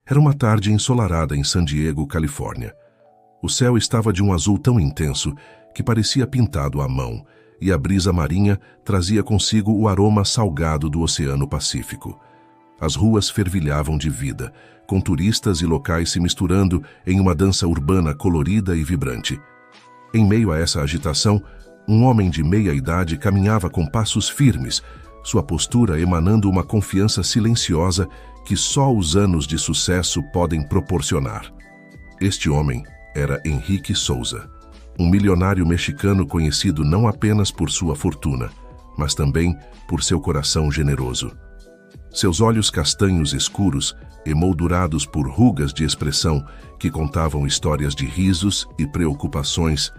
Era uma tarde ensolarada em San Diego, Califórnia. O céu estava de um azul tão intenso que parecia pintado à mão, e a brisa marinha trazia consigo o aroma salgado do Oceano Pacífico. As ruas fervilhavam de vida, com turistas e locais se misturando em uma dança urbana colorida e vibrante. Em meio a essa agitação, um homem de meia-idade caminhava com passos firmes, sua postura emanando uma confiança silenciosa que só os anos de sucesso podem proporcionar. Este homem era Henrique Souza, um milionário mexicano conhecido não apenas por sua fortuna, mas também por seu coração generoso. Seus olhos castanhos escuros, emoldurados por rugas de expressão que contavam histórias de risos e preocupações,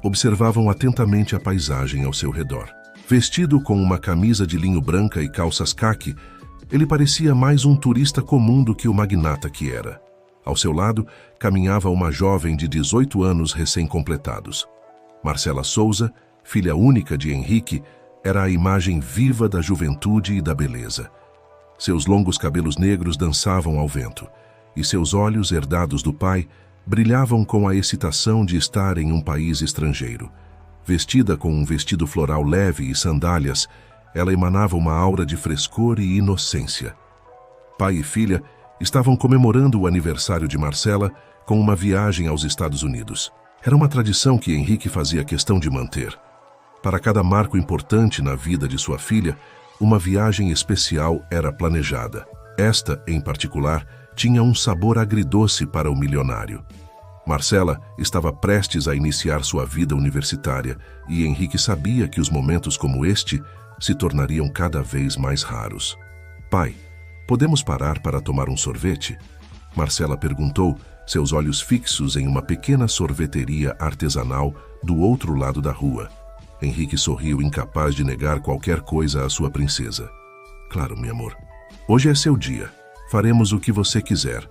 observavam atentamente a paisagem ao seu redor. Vestido com uma camisa de linho branca e calças caqui, ele parecia mais um turista comum do que o magnata que era. Ao seu lado, caminhava uma jovem de 18 anos recém-completados. Marcela Souza, filha única de Henrique, era a imagem viva da juventude e da beleza. Seus longos cabelos negros dançavam ao vento, e seus olhos, herdados do pai, brilhavam com a excitação de estar em um país estrangeiro. Vestida com um vestido floral leve e sandálias, ela emanava uma aura de frescor e inocência. Pai e filha estavam comemorando o aniversário de Marcela com uma viagem aos Estados Unidos. Era uma tradição que Henrique fazia questão de manter. Para cada marco importante na vida de sua filha, uma viagem especial era planejada. Esta, em particular, tinha um sabor agridoce para o milionário. Marcela estava prestes a iniciar sua vida universitária e Henrique sabia que os momentos como este se tornariam cada vez mais raros. Pai, podemos parar para tomar um sorvete? Marcela perguntou, seus olhos fixos em uma pequena sorveteria artesanal do outro lado da rua. Henrique sorriu, incapaz de negar qualquer coisa à sua princesa. Claro, meu amor. Hoje é seu dia. Faremos o que você quiser.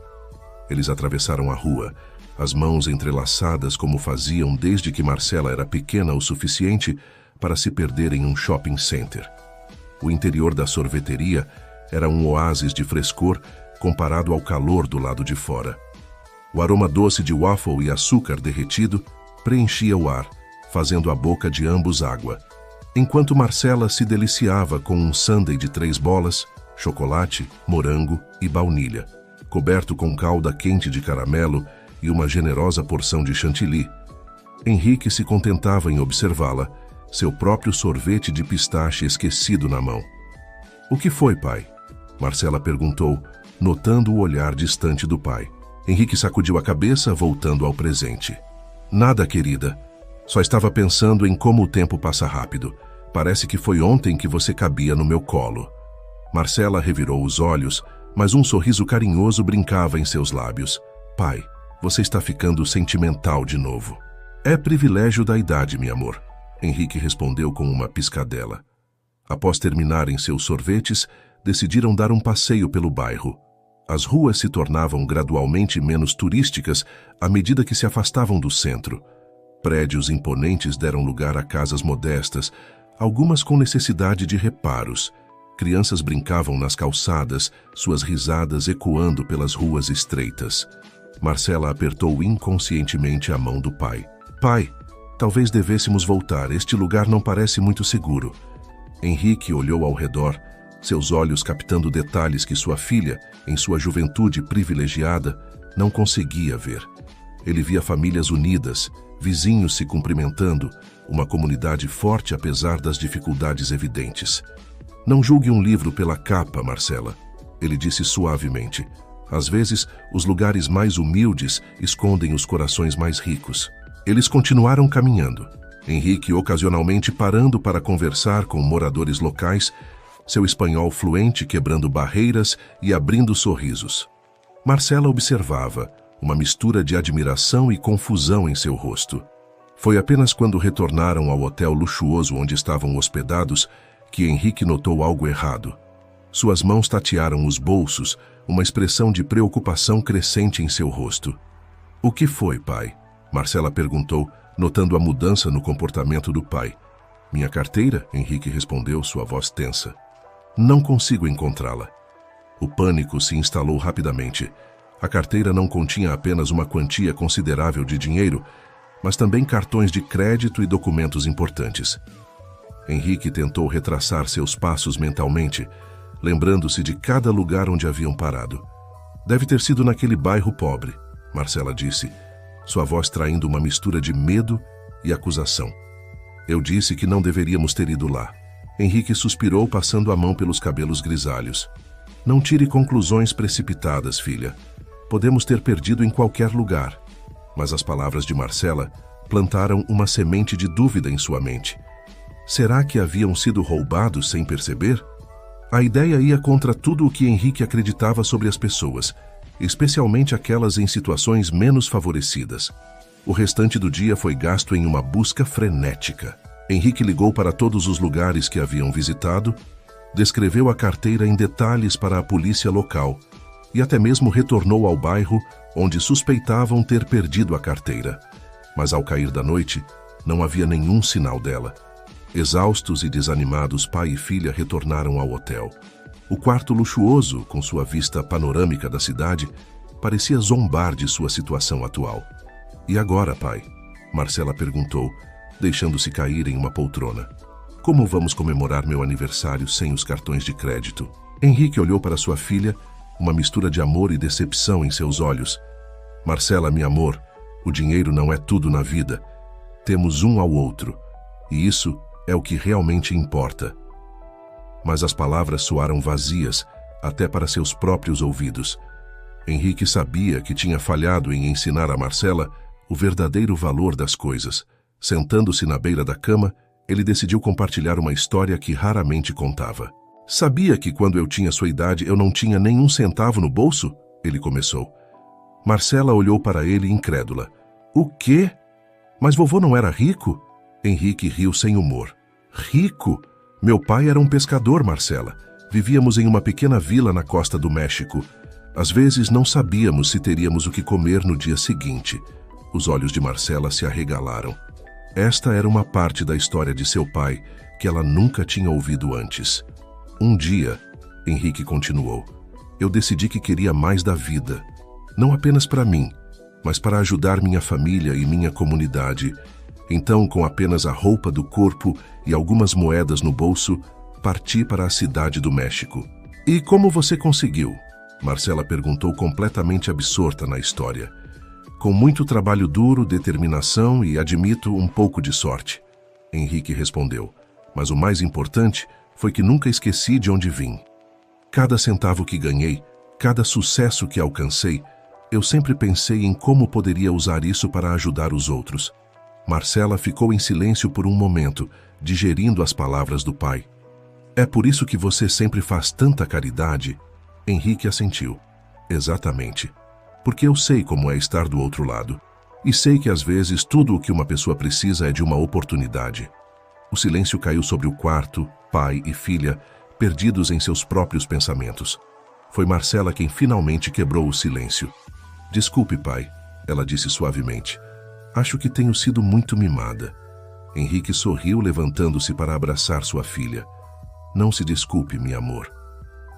Eles atravessaram a rua, as mãos entrelaçadas como faziam desde que Marcela era pequena o suficiente para se perder em um shopping center. O interior da sorveteria era um oásis de frescor comparado ao calor do lado de fora. O aroma doce de waffle e açúcar derretido preenchia o ar, fazendo a boca de ambos água, enquanto Marcela se deliciava com um sundae de 3 bolas, chocolate, morango e baunilha, coberto com calda quente de caramelo e uma generosa porção de chantilly. Henrique se contentava em observá-la, seu próprio sorvete de pistache esquecido na mão. "O que foi, pai?" Marcela perguntou, notando o olhar distante do pai. Henrique sacudiu a cabeça, voltando ao presente. "Nada, querida. Só estava pensando em como o tempo passa rápido. Parece que foi ontem que você cabia no meu colo." Marcela revirou os olhos, mas um sorriso carinhoso brincava em seus lábios. "Pai, você está ficando sentimental de novo." "É privilégio da idade, meu amor," Henrique respondeu com uma piscadela. Após terminarem seus sorvetes, decidiram dar um passeio pelo bairro. As ruas se tornavam gradualmente menos turísticas à medida que se afastavam do centro. Prédios imponentes deram lugar a casas modestas, algumas com necessidade de reparos. Crianças brincavam nas calçadas, suas risadas ecoando pelas ruas estreitas. Marcela apertou inconscientemente a mão do pai. "Pai, talvez devêssemos voltar, este lugar não parece muito seguro." Henrique olhou ao redor, seus olhos captando detalhes que sua filha, em sua juventude privilegiada, não conseguia ver. Ele via famílias unidas, vizinhos se cumprimentando, uma comunidade forte apesar das dificuldades evidentes. "Não julgue um livro pela capa, Marcela," ele disse suavemente. "Às vezes, os lugares mais humildes escondem os corações mais ricos." Eles continuaram caminhando, Henrique ocasionalmente parando para conversar com moradores locais, seu espanhol fluente quebrando barreiras e abrindo sorrisos. Marcela observava, uma mistura de admiração e confusão em seu rosto. Foi apenas quando retornaram ao hotel luxuoso onde estavam hospedados que Henrique notou algo errado. Suas mãos tatearam os bolsos, uma expressão de preocupação crescente em seu rosto. "O que foi, pai?" Marcela perguntou, notando a mudança no comportamento do pai. "Minha carteira?" Henrique respondeu, sua voz tensa. "Não consigo encontrá-la." O pânico se instalou rapidamente. A carteira não continha apenas uma quantia considerável de dinheiro, mas também cartões de crédito e documentos importantes. Henrique tentou retraçar seus passos mentalmente, lembrando-se de cada lugar onde haviam parado. Deve ter sido naquele bairro pobre, Marcela disse, sua voz traindo uma mistura de medo e acusação. Eu disse que não deveríamos ter ido lá. Henrique suspirou, passando a mão pelos cabelos grisalhos. Não tire conclusões precipitadas, filha. Podemos ter perdido em qualquer lugar. Mas as palavras de Marcela plantaram uma semente de dúvida em sua mente. Será que haviam sido roubados sem perceber? A ideia ia contra tudo o que Henrique acreditava sobre as pessoas, especialmente aquelas em situações menos favorecidas. O restante do dia foi gasto em uma busca frenética. Henrique ligou para todos os lugares que haviam visitado, descreveu a carteira em detalhes para a polícia local e até mesmo retornou ao bairro onde suspeitavam ter perdido a carteira. Mas ao cair da noite, não havia nenhum sinal dela. Exaustos e desanimados, pai e filha retornaram ao hotel. O quarto luxuoso, com sua vista panorâmica da cidade, parecia zombar de sua situação atual. E agora, pai? Marcela perguntou, deixando-se cair em uma poltrona. Como vamos comemorar meu aniversário sem os cartões de crédito? Henrique olhou para sua filha, uma mistura de amor e decepção em seus olhos. Marcela, meu amor, o dinheiro não é tudo na vida. Temos um ao outro, e isso é o que realmente importa. Mas as palavras soaram vazias, até para seus próprios ouvidos. Henrique sabia que tinha falhado em ensinar a Marcela o verdadeiro valor das coisas. Sentando-se na beira da cama, ele decidiu compartilhar uma história que raramente contava. Sabia que quando eu tinha sua idade eu não tinha nenhum centavo no bolso? Ele começou. Marcela olhou para ele incrédula. O quê? Mas vovô não era rico? Henrique riu sem humor. Rico? Meu pai era um pescador, Marcela. Vivíamos em uma pequena vila na costa do México. Às vezes não sabíamos se teríamos o que comer no dia seguinte. Os olhos de Marcela se arregalaram. Esta era uma parte da história de seu pai que ela nunca tinha ouvido antes. Um dia, Henrique continuou, eu decidi que queria mais da vida. Não apenas para mim, mas para ajudar minha família e minha comunidade. Então, com apenas a roupa do corpo e algumas moedas no bolso, parti para a cidade do México. E como você conseguiu? Marcela perguntou, completamente absorta na história. Com muito trabalho duro, determinação e, admito, um pouco de sorte. Henrique respondeu. Mas o mais importante foi que nunca esqueci de onde vim. Cada centavo que ganhei, cada sucesso que alcancei, eu sempre pensei em como poderia usar isso para ajudar os outros. Marcela ficou em silêncio por um momento, digerindo as palavras do pai. É por isso que você sempre faz tanta caridade? Henrique assentiu. Exatamente. Porque eu sei como é estar do outro lado. E sei que às vezes tudo o que uma pessoa precisa é de uma oportunidade. O silêncio caiu sobre o quarto, pai e filha, perdidos em seus próprios pensamentos. Foi Marcela quem finalmente quebrou o silêncio. Desculpe, pai, ela disse suavemente. Acho que tenho sido muito mimada. Henrique sorriu, levantando-se para abraçar sua filha. Não se desculpe, meu amor.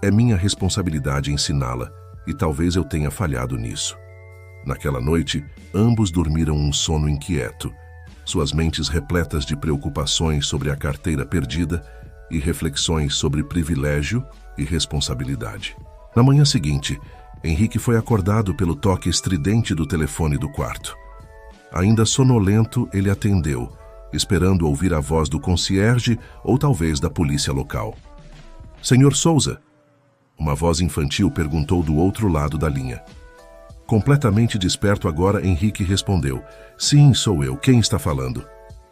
É minha responsabilidade ensiná-la, e talvez eu tenha falhado nisso. Naquela noite, ambos dormiram um sono inquieto, suas mentes repletas de preocupações sobre a carteira perdida e reflexões sobre privilégio e responsabilidade. Na manhã seguinte, Henrique foi acordado pelo toque estridente do telefone do quarto. Ainda sonolento, ele atendeu, esperando ouvir a voz do concierge ou talvez da polícia local. Senhor Souza? Uma voz infantil perguntou do outro lado da linha. Completamente desperto agora, Henrique respondeu. Sim, sou eu. Quem está falando?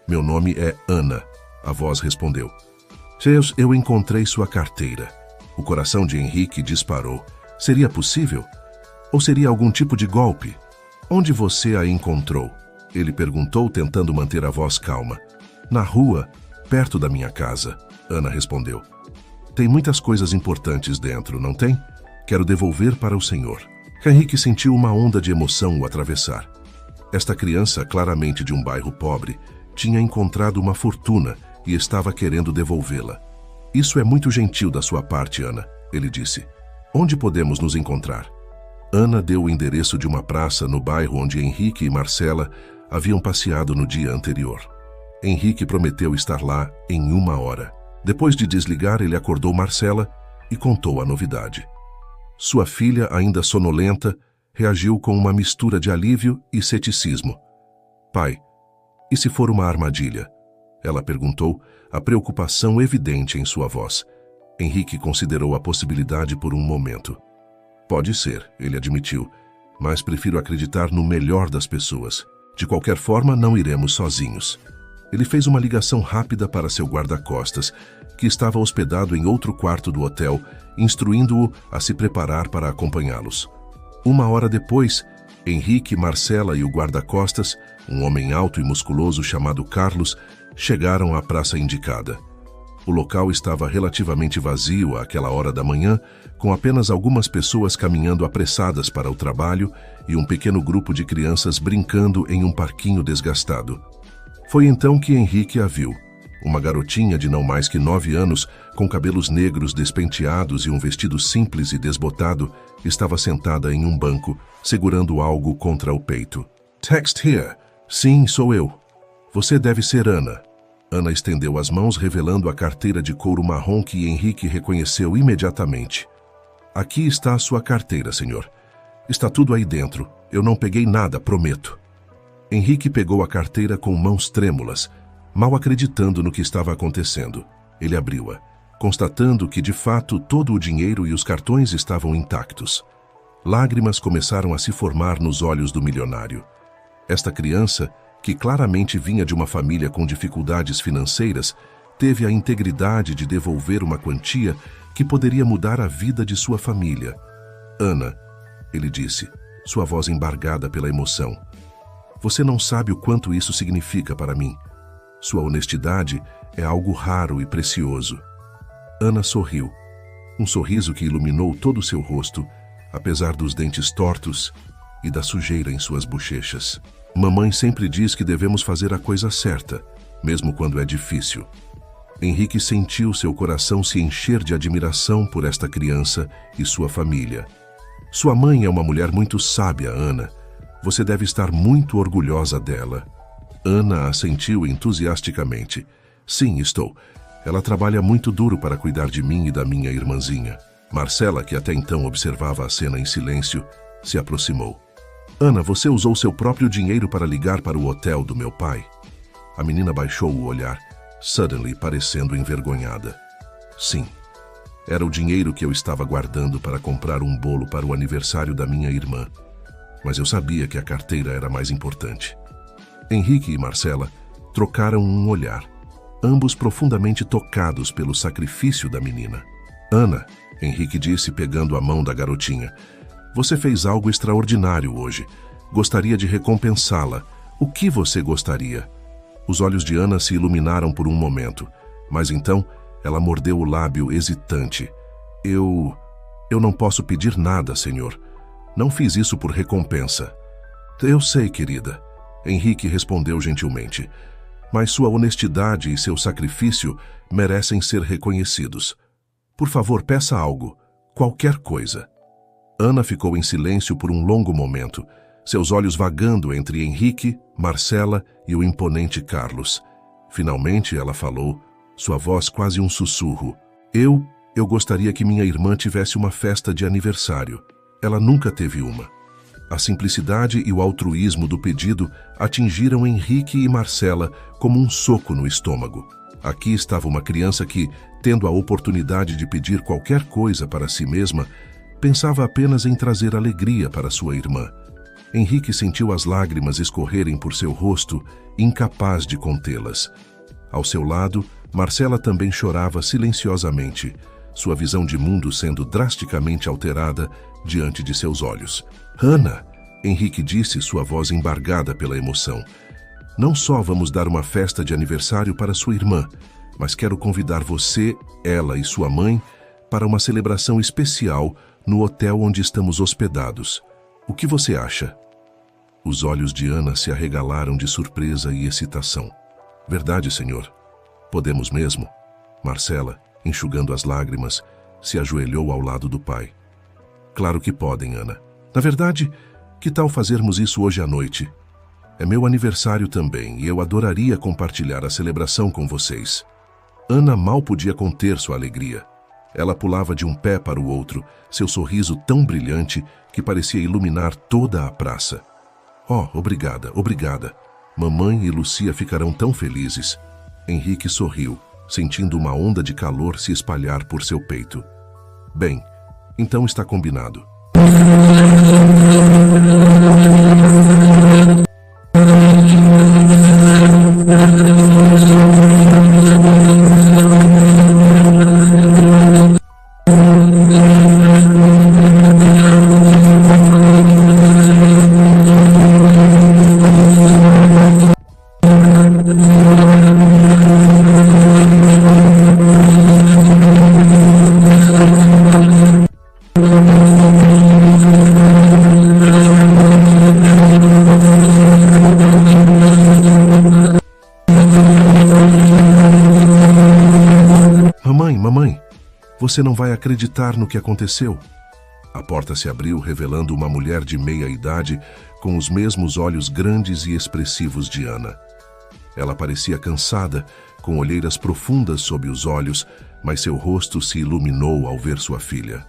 Meu nome é Ana, a voz respondeu. Seus, eu encontrei sua carteira. O coração de Henrique disparou. Seria possível? Ou seria algum tipo de golpe? Onde você a encontrou? Ele perguntou, tentando manter a voz calma. Na rua, perto da minha casa, Ana respondeu. Tem muitas coisas importantes dentro, não tem? Quero devolver para o senhor. Henrique sentiu uma onda de emoção o atravessar. Esta criança, claramente de um bairro pobre, tinha encontrado uma fortuna e estava querendo devolvê-la. Isso é muito gentil da sua parte, Ana, ele disse. Onde podemos nos encontrar? Ana deu o endereço de uma praça no bairro onde Henrique e Marcela haviam passeado no dia anterior. Henrique prometeu estar lá em 1 hora. Depois de desligar, ele acordou Marcela e contou a novidade. Sua filha, ainda sonolenta, reagiu com uma mistura de alívio e ceticismo. Pai, e se for uma armadilha? Ela perguntou, a preocupação evidente em sua voz. Henrique considerou a possibilidade por um momento. Pode ser, ele admitiu, mas prefiro acreditar no melhor das pessoas. De qualquer forma, não iremos sozinhos. Ele fez uma ligação rápida para seu guarda-costas, que estava hospedado em outro quarto do hotel, instruindo-o a se preparar para acompanhá-los. 1 hora depois, Henrique, Marcela e o guarda-costas, um homem alto e musculoso chamado Carlos, chegaram à praça indicada. O local estava relativamente vazio àquela hora da manhã, com apenas algumas pessoas caminhando apressadas para o trabalho e um pequeno grupo de crianças brincando em um parquinho desgastado. Foi então que Henrique a viu. Uma garotinha de não mais que 9 anos, com cabelos negros despenteados e um vestido simples e desbotado, estava sentada em um banco, segurando algo contra o peito. Text here. Sim, sou eu. Você deve ser Ana. Ana estendeu as mãos, revelando a carteira de couro marrom que Henrique reconheceu imediatamente. Aqui está a sua carteira, senhor. Está tudo aí dentro. Eu não peguei nada, prometo. Henrique pegou a carteira com mãos trêmulas, mal acreditando no que estava acontecendo. Ele abriu-a, constatando que, de fato, todo o dinheiro e os cartões estavam intactos. Lágrimas começaram a se formar nos olhos do milionário. Esta criança, que claramente vinha de uma família com dificuldades financeiras, teve a integridade de devolver uma quantia que poderia mudar a vida de sua família. Ana, ele disse, sua voz embargada pela emoção. Você não sabe o quanto isso significa para mim. Sua honestidade é algo raro e precioso. Ana sorriu, um sorriso que iluminou todo o seu rosto, apesar dos dentes tortos e da sujeira em suas bochechas. Mamãe sempre diz que devemos fazer a coisa certa, mesmo quando é difícil. Henrique sentiu seu coração se encher de admiração por esta criança e sua família. Sua mãe é uma mulher muito sábia, Ana. Você deve estar muito orgulhosa dela. Ana assentiu entusiasticamente. Sim, estou. Ela trabalha muito duro para cuidar de mim e da minha irmãzinha. Marcela, que até então observava a cena em silêncio, se aproximou. Ana, você usou seu próprio dinheiro para ligar para o hotel do meu pai? A menina baixou o olhar, suddenly parecendo envergonhada. Sim. Era o dinheiro que eu estava guardando para comprar um bolo para o aniversário da minha irmã. Mas eu sabia que a carteira era mais importante. Henrique e Marcela trocaram um olhar, ambos profundamente tocados pelo sacrifício da menina. Ana, Henrique disse pegando a mão da garotinha, você fez algo extraordinário hoje. Gostaria de recompensá-la. O que você gostaria? Os olhos de Ana se iluminaram por um momento, mas então ela mordeu o lábio hesitante. Eu não posso pedir nada, senhor. Não fiz isso por recompensa. Eu sei, querida. Henrique respondeu gentilmente. Mas sua honestidade e seu sacrifício merecem ser reconhecidos. Por favor, peça algo. Qualquer coisa. Ana ficou em silêncio por um longo momento, seus olhos vagando entre Henrique, Marcela e o imponente Carlos. Finalmente ela falou, sua voz quase um sussurro. Eu gostaria que minha irmã tivesse uma festa de aniversário. Ela nunca teve uma. A simplicidade e o altruísmo do pedido atingiram Henrique e Marcela como um soco no estômago. Aqui estava uma criança que, tendo a oportunidade de pedir qualquer coisa para si mesma, pensava apenas em trazer alegria para sua irmã. Henrique sentiu as lágrimas escorrerem por seu rosto, incapaz de contê-las. Ao seu lado, Marcela também chorava silenciosamente, sua visão de mundo sendo drasticamente alterada diante de seus olhos. Ana, Henrique disse, sua voz embargada pela emoção. Não só vamos dar uma festa de aniversário para sua irmã, mas quero convidar você, ela e sua mãe para uma celebração especial no hotel onde estamos hospedados. O que você acha? Os olhos de Ana se arregalaram de surpresa e excitação. Verdade, senhor. Podemos mesmo? Marcela, enxugando as lágrimas, se ajoelhou ao lado do pai. Claro que podem, Ana. Na verdade, que tal fazermos isso hoje à noite? É meu aniversário também e eu adoraria compartilhar a celebração com vocês. Ana mal podia conter sua alegria. Ela pulava de um pé para o outro, seu sorriso tão brilhante que parecia iluminar toda a praça. Oh, obrigada, obrigada. Mamãe e Lucia ficarão tão felizes. Henrique sorriu, sentindo uma onda de calor se espalhar por seu peito. Bem, então está combinado. Mamãe, você não vai acreditar no que aconteceu. A porta se abriu, revelando uma mulher de meia-idade com os mesmos olhos grandes e expressivos de Ana. Ela parecia cansada, com olheiras profundas sob os olhos, mas seu rosto se iluminou ao ver sua filha.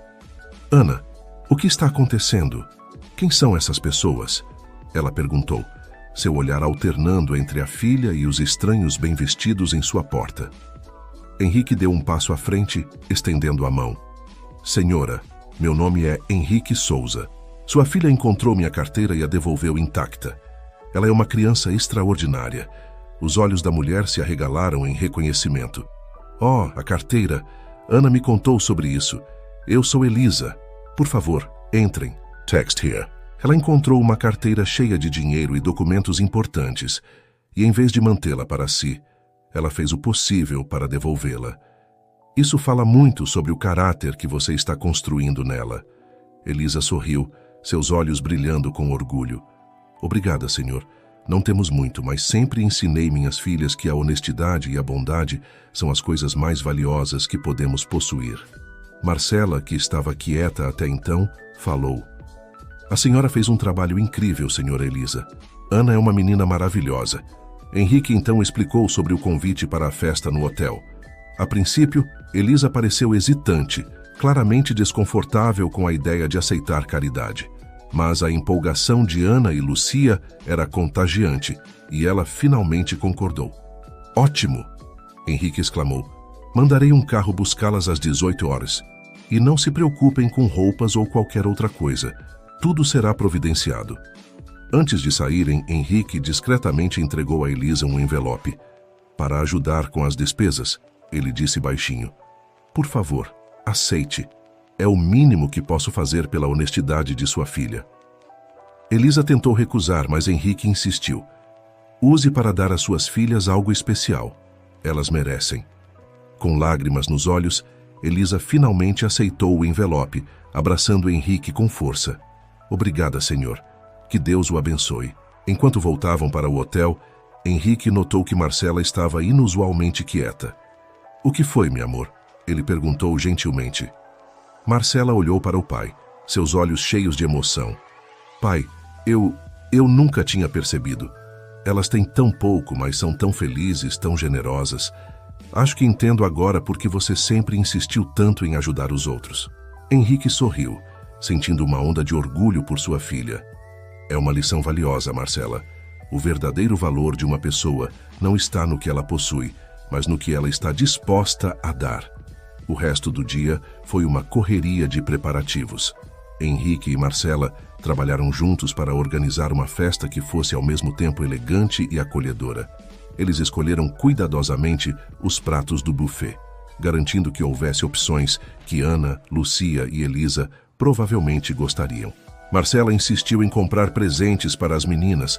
Ana, o que está acontecendo? Quem são essas pessoas? Ela perguntou, seu olhar alternando entre a filha e os estranhos bem vestidos em sua porta. Henrique deu um passo à frente, estendendo a mão. Senhora, meu nome é Henrique Souza. Sua filha encontrou minha carteira e a devolveu intacta. Ela é uma criança extraordinária. Os olhos da mulher se arregalaram em reconhecimento. Oh, a carteira! Ana me contou sobre isso. Eu sou Elisa. Por favor, entrem. Text here. Ela encontrou uma carteira cheia de dinheiro e documentos importantes, e em vez de mantê-la para si, ela fez o possível para devolvê-la. Isso fala muito sobre o caráter que você está construindo nela. Elisa sorriu, seus olhos brilhando com orgulho. Obrigada, senhor. Não temos muito, mas sempre ensinei minhas filhas que a honestidade e a bondade são as coisas mais valiosas que podemos possuir. Marcela, que estava quieta até então, falou. A senhora fez um trabalho incrível, senhora Elisa. Ana é uma menina maravilhosa. Henrique então explicou sobre o convite para a festa no hotel. A princípio, Elisa pareceu hesitante, claramente desconfortável com a ideia de aceitar caridade. Mas a empolgação de Ana e Lucia era contagiante, e ela finalmente concordou. Ótimo! Henrique exclamou. Mandarei um carro buscá-las às 18 horas. E não se preocupem com roupas ou qualquer outra coisa. Tudo será providenciado. Antes de saírem, Henrique discretamente entregou a Elisa um envelope. Para ajudar com as despesas, ele disse baixinho. Por favor, aceite. É o mínimo que posso fazer pela honestidade de sua filha. Elisa tentou recusar, mas Henrique insistiu. Use para dar às suas filhas algo especial. Elas merecem. Com lágrimas nos olhos, Elisa finalmente aceitou o envelope, abraçando Henrique com força. Obrigada, senhor. Que Deus o abençoe. Enquanto voltavam para o hotel, Henrique notou que Marcela estava inusualmente quieta. O que foi, meu amor? Ele perguntou gentilmente. Marcela olhou para o pai, seus olhos cheios de emoção. Pai, eu nunca tinha percebido. Elas têm tão pouco, mas são tão felizes, tão generosas. Acho que entendo agora por que você sempre insistiu tanto em ajudar os outros. Henrique sorriu, sentindo uma onda de orgulho por sua filha. É uma lição valiosa, Marcela. O verdadeiro valor de uma pessoa não está no que ela possui, mas no que ela está disposta a dar. O resto do dia foi uma correria de preparativos. Henrique e Marcela trabalharam juntos para organizar uma festa que fosse ao mesmo tempo elegante e acolhedora. Eles escolheram cuidadosamente os pratos do buffet, garantindo que houvesse opções que Ana, Lucia e Elisa provavelmente gostariam. Marcela insistiu em comprar presentes para as meninas,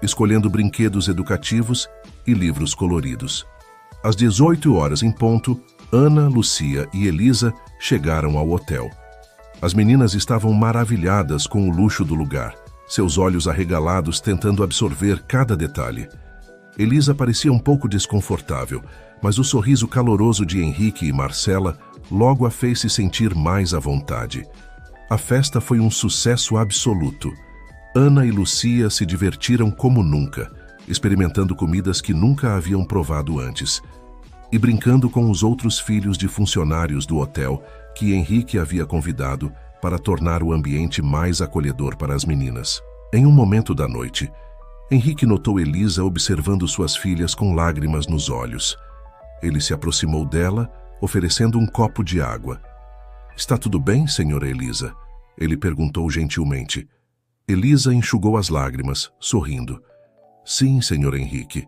escolhendo brinquedos educativos e livros coloridos. Às 18 horas em ponto, Ana, Lucia e Elisa chegaram ao hotel. As meninas estavam maravilhadas com o luxo do lugar, seus olhos arregalados tentando absorver cada detalhe. Elisa parecia um pouco desconfortável, mas o sorriso caloroso de Henrique e Marcela logo a fez se sentir mais à vontade. A festa foi um sucesso absoluto. Ana e Lucia se divertiram como nunca, experimentando comidas que nunca haviam provado antes e brincando com os outros filhos de funcionários do hotel que Henrique havia convidado para tornar o ambiente mais acolhedor para as meninas. Em um momento da noite, Henrique notou Elisa observando suas filhas com lágrimas nos olhos. Ele se aproximou dela, oferecendo um copo de água. "Está tudo bem, senhora Elisa?" ele perguntou gentilmente. Elisa enxugou as lágrimas, sorrindo. "Sim, senhor Henrique.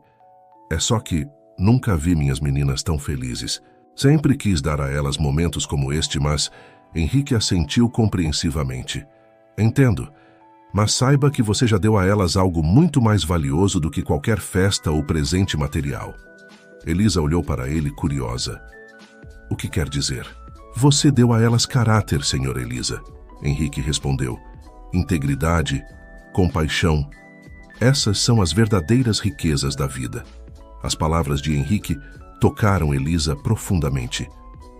É só que nunca vi minhas meninas tão felizes. Sempre quis dar a elas momentos como este, mas..." Henrique assentiu compreensivamente. "Entendo, mas saiba que você já deu a elas algo muito mais valioso do que qualquer festa ou presente material." Elisa olhou para ele curiosa. "O que quer dizer?" "Você deu a elas caráter, senhor Elisa." Henrique respondeu. "Integridade, compaixão. Essas são as verdadeiras riquezas da vida." As palavras de Henrique tocaram Elisa profundamente.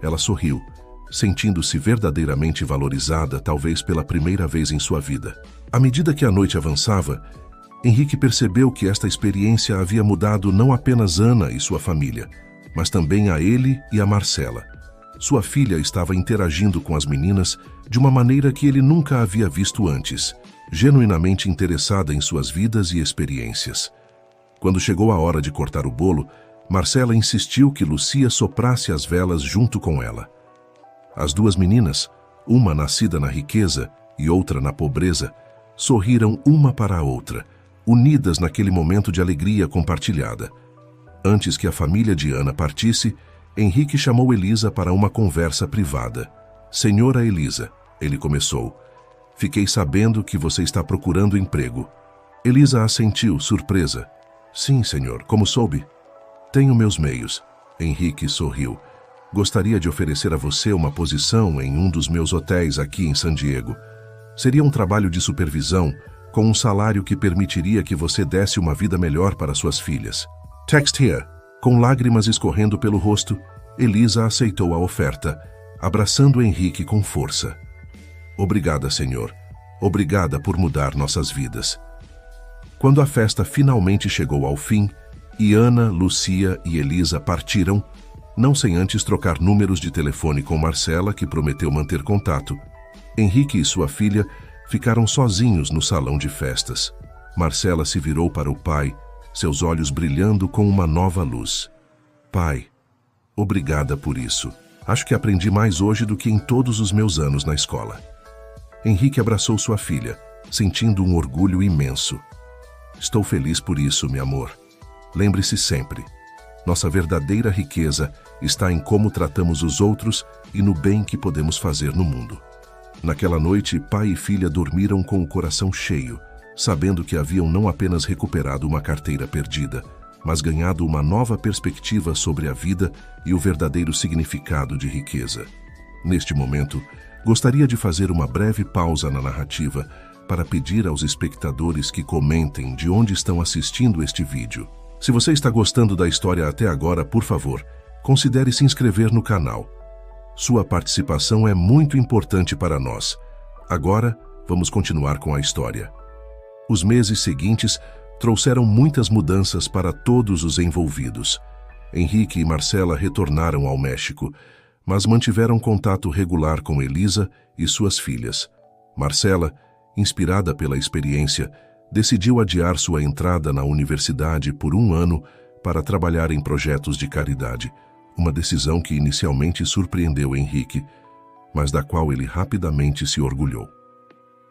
Ela sorriu, sentindo-se verdadeiramente valorizada, talvez pela primeira vez em sua vida. À medida que a noite avançava, Henrique percebeu que esta experiência havia mudado não apenas Ana e sua família, mas também a ele e a Marcela. Sua filha estava interagindo com as meninas de uma maneira que ele nunca havia visto antes, genuinamente interessada em suas vidas e experiências. Quando chegou a hora de cortar o bolo, Marcela insistiu que Lucia soprasse as velas junto com ela. As duas meninas, uma nascida na riqueza e outra na pobreza, sorriram uma para a outra, unidas naquele momento de alegria compartilhada. Antes que a família de Ana partisse, Henrique chamou Elisa para uma conversa privada. "Senhora Elisa", ele começou, "fiquei sabendo que você está procurando emprego." Elisa assentiu, surpresa. "Sim, senhor, como soube?" "Tenho meus meios." Henrique sorriu. "Gostaria de oferecer a você uma posição em um dos meus hotéis aqui em San Diego. Seria um trabalho de supervisão, com um salário que permitiria que você desse uma vida melhor para suas filhas." "Text here." Com lágrimas escorrendo pelo rosto, Elisa aceitou a oferta, abraçando Henrique com força. "Obrigada, senhor. Obrigada por mudar nossas vidas." Quando a festa finalmente chegou ao fim, e Ana, Lucia e Elisa partiram, não sem antes trocar números de telefone com Marcela, que prometeu manter contato, Henrique e sua filha ficaram sozinhos no salão de festas. Marcela se virou para o pai, seus olhos brilhando com uma nova luz. "Pai, obrigada por isso. Acho que aprendi mais hoje do que em todos os meus anos na escola." Henrique abraçou sua filha, sentindo um orgulho imenso. "Estou feliz por isso, meu amor. Lembre-se sempre, nossa verdadeira riqueza está em como tratamos os outros e no bem que podemos fazer no mundo." Naquela noite, pai e filha dormiram com o coração cheio, sabendo que haviam não apenas recuperado uma carteira perdida, mas ganhado uma nova perspectiva sobre a vida e o verdadeiro significado de riqueza. Neste momento, gostaria de fazer uma breve pausa na narrativa para pedir aos espectadores que comentem de onde estão assistindo este vídeo. Se você está gostando da história até agora, por favor, considere se inscrever no canal. Sua participação é muito importante para nós. Agora, vamos continuar com a história. Os meses seguintes trouxeram muitas mudanças para todos os envolvidos. Henrique e Marcela retornaram ao México, mas mantiveram contato regular com Elisa e suas filhas. Marcela, inspirada pela experiência, decidiu adiar sua entrada na universidade por 1 ano para trabalhar em projetos de caridade, uma decisão que inicialmente surpreendeu Henrique, mas da qual ele rapidamente se orgulhou.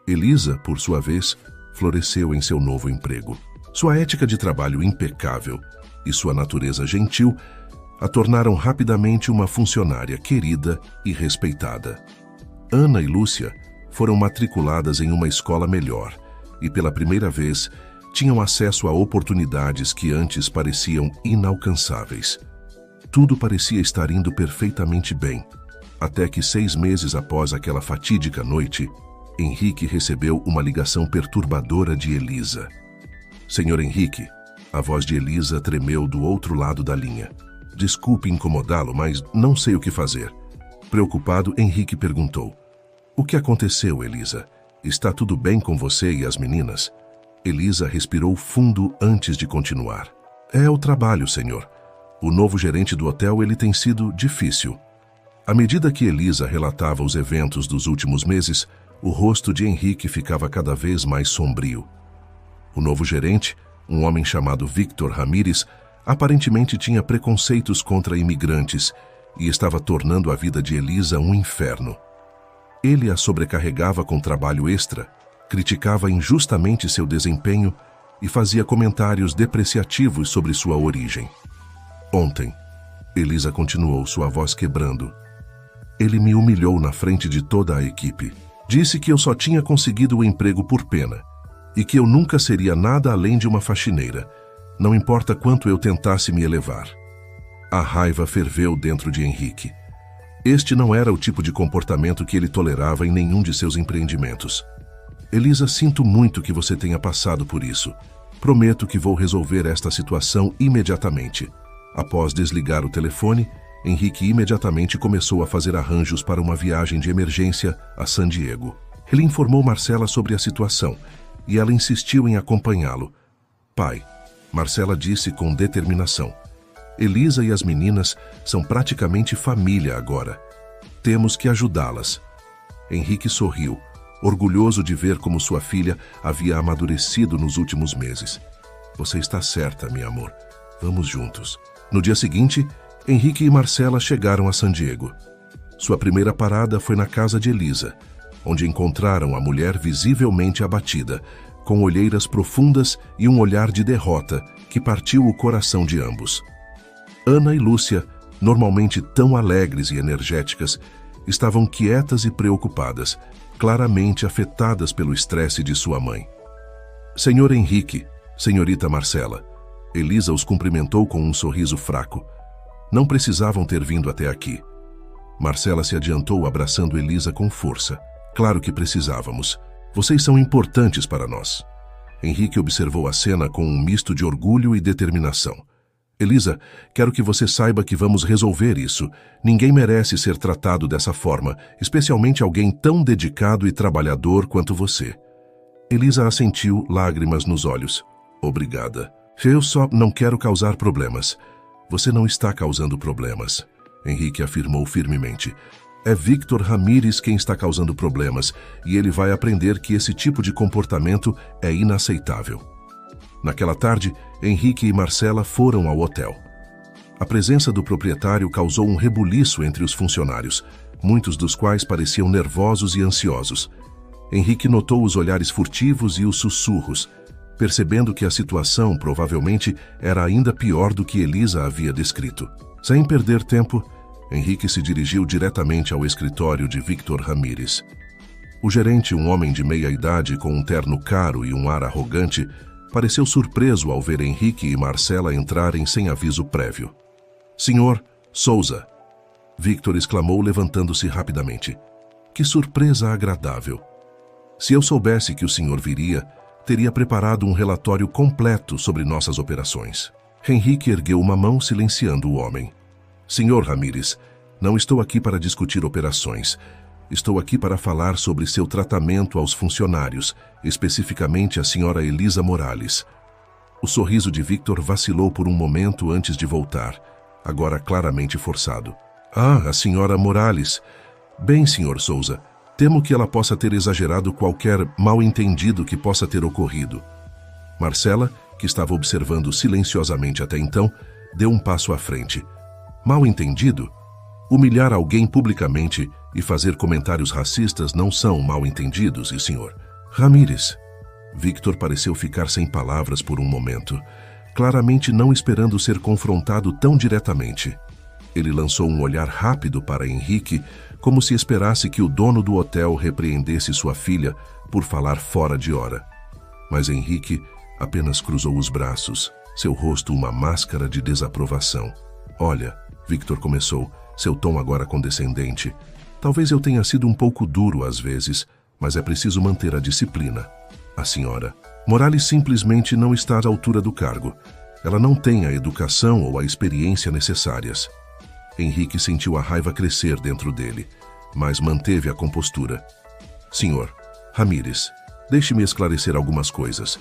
Elisa, por sua vez, floresceu em seu novo emprego. Sua ética de trabalho impecável e sua natureza gentil a tornaram rapidamente uma funcionária querida e respeitada. Ana e Lúcia foram matriculadas em uma escola melhor e, pela primeira vez, tinham acesso a oportunidades que antes pareciam inalcançáveis. Tudo parecia estar indo perfeitamente bem, até que 6 meses após aquela fatídica noite, Henrique recebeu uma ligação perturbadora de Elisa. "Senhor Henrique", a voz de Elisa tremeu do outro lado da linha. "Desculpe incomodá-lo, mas não sei o que fazer." Preocupado, Henrique perguntou: O que aconteceu, Elisa? Está tudo bem com você e as meninas? Elisa respirou fundo antes de continuar. É o trabalho, senhor. O novo gerente do hotel, ele tem sido difícil. À medida que Elisa relatava os eventos dos últimos meses, o rosto de Henrique ficava cada vez mais sombrio. O novo gerente, um homem chamado Victor Ramírez, aparentemente tinha preconceitos contra imigrantes e estava tornando a vida de Elisa um inferno. Ele a sobrecarregava com trabalho extra, criticava injustamente seu desempenho e fazia comentários depreciativos sobre sua origem. Ontem, Elisa continuou, sua voz quebrando. Ele me humilhou na frente de toda a equipe. Disse que eu só tinha conseguido o emprego por pena e que eu nunca seria nada além de uma faxineira, não importa quanto eu tentasse me elevar. A raiva ferveu dentro de Henrique. Este não era o tipo de comportamento que ele tolerava em nenhum de seus empreendimentos. Elisa, sinto muito que você tenha passado por isso. Prometo que vou resolver esta situação imediatamente. Após desligar o telefone, Henrique imediatamente começou a fazer arranjos para uma viagem de emergência a San Diego. Ele informou Marcela sobre a situação e ela insistiu em acompanhá-lo. Pai, Marcela disse com determinação. Elisa e as meninas são praticamente família agora. Temos que ajudá-las. Henrique sorriu, orgulhoso de ver como sua filha havia amadurecido nos últimos meses. Você está certa, meu amor. Vamos juntos. No dia seguinte, Henrique e Marcela chegaram a San Diego. Sua primeira parada foi na casa de Elisa, onde encontraram a mulher visivelmente abatida, com olheiras profundas e um olhar de derrota que partiu o coração de ambos. Ana e Lúcia, normalmente tão alegres e energéticas, estavam quietas e preocupadas, claramente afetadas pelo estresse de sua mãe. Senhor Henrique, senhorita Marcela, Elisa os cumprimentou com um sorriso fraco. Não precisavam ter vindo até aqui. Marcela se adiantou abraçando Elisa com força. Claro que precisávamos. Vocês são importantes para nós. Henrique observou a cena com um misto de orgulho e determinação. Elisa, quero que você saiba que vamos resolver isso. Ninguém merece ser tratado dessa forma, especialmente alguém tão dedicado e trabalhador quanto você. Elisa assentiu, lágrimas nos olhos. Obrigada. Eu só não quero causar problemas. Você não está causando problemas, Henrique afirmou firmemente. É Victor Ramírez quem está causando problemas e ele vai aprender que esse tipo de comportamento é inaceitável. Naquela tarde, Henrique e Marcela foram ao hotel. A presença do proprietário causou um rebuliço entre os funcionários, muitos dos quais pareciam nervosos e ansiosos. Henrique notou os olhares furtivos e os sussurros, percebendo que a situação provavelmente era ainda pior do que Elisa havia descrito. Sem perder tempo, Henrique se dirigiu diretamente ao escritório de Victor Ramírez. O gerente, um homem de meia-idade com um terno caro e um ar arrogante, pareceu surpreso ao ver Henrique e Marcela entrarem sem aviso prévio. Senhor Souza, Victor exclamou levantando-se rapidamente. Que surpresa agradável! Se eu soubesse que o senhor viria, teria preparado um relatório completo sobre nossas operações. Henrique ergueu uma mão silenciando o homem. Senhor Ramírez, não estou aqui para discutir operações. Estou aqui para falar sobre seu tratamento aos funcionários, especificamente a senhora Elisa Morales. O sorriso de Victor vacilou por um momento antes de voltar, agora claramente forçado. A senhora Morales. Bem, senhor Souza, temo que ela possa ter exagerado qualquer mal-entendido que possa ter ocorrido. Marcela, que estava observando silenciosamente até então, deu um passo à frente. Mal-entendido? Humilhar alguém publicamente e fazer comentários racistas não são mal-entendidos, e senhor Ramírez. Victor pareceu ficar sem palavras por um momento, claramente não esperando ser confrontado tão diretamente. Ele lançou um olhar rápido para Henrique, como se esperasse que o dono do hotel repreendesse sua filha por falar fora de hora. Mas Henrique apenas cruzou os braços, seu rosto uma máscara de desaprovação. Olha, Victor começou, seu tom agora condescendente. Talvez eu tenha sido um pouco duro às vezes, mas é preciso manter a disciplina. A senhora Morales simplesmente não está à altura do cargo. Ela não tem a educação ou a experiência necessárias. Henrique sentiu a raiva crescer dentro dele, mas manteve a compostura. Senhor Ramírez, deixe-me esclarecer algumas coisas.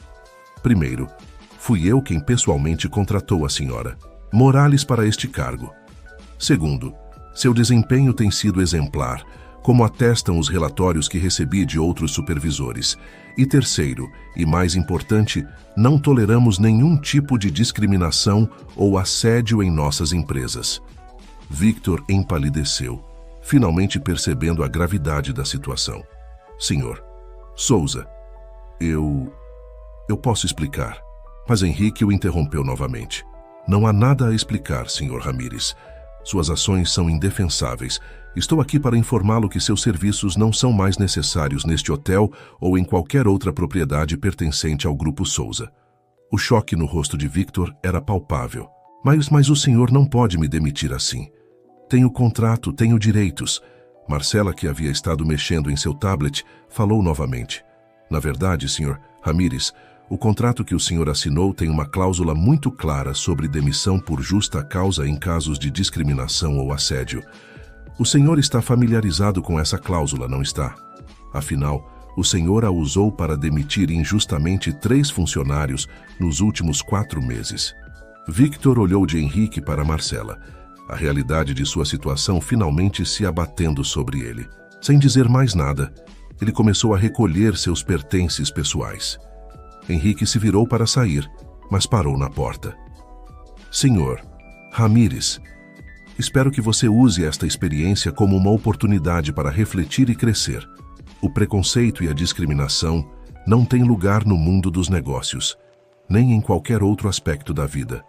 Primeiro, fui eu quem pessoalmente contratou a senhora Morales para este cargo. Segundo, seu desempenho tem sido exemplar, como atestam os relatórios que recebi de outros supervisores. E terceiro, e mais importante, não toleramos nenhum tipo de discriminação ou assédio em nossas empresas. Victor empalideceu, finalmente percebendo a gravidade da situação. Senhor Souza, eu posso explicar. Mas Henrique o interrompeu novamente. Não há nada a explicar, Sr. Ramírez. Suas ações são indefensáveis. Estou aqui para informá-lo que seus serviços não são mais necessários neste hotel ou em qualquer outra propriedade pertencente ao Grupo Souza. O choque no rosto de Victor era palpável. Mas o senhor não pode me demitir assim. Tenho contrato, tenho direitos. Marcela, que havia estado mexendo em seu tablet, falou novamente. Na verdade, Sr. Ramírez, o contrato que o senhor assinou tem uma cláusula muito clara sobre demissão por justa causa em casos de discriminação ou assédio. O senhor está familiarizado com essa cláusula, não está? Afinal, o senhor a usou para demitir injustamente 3 funcionários nos últimos 4 meses. Victor olhou de Henrique para Marcela, a realidade de sua situação finalmente se abatendo sobre ele. Sem dizer mais nada, ele começou a recolher seus pertences pessoais. Henrique se virou para sair, mas parou na porta. Senhor Ramírez, espero que você use esta experiência como uma oportunidade para refletir e crescer. O preconceito e a discriminação não têm lugar no mundo dos negócios, nem em qualquer outro aspecto da vida.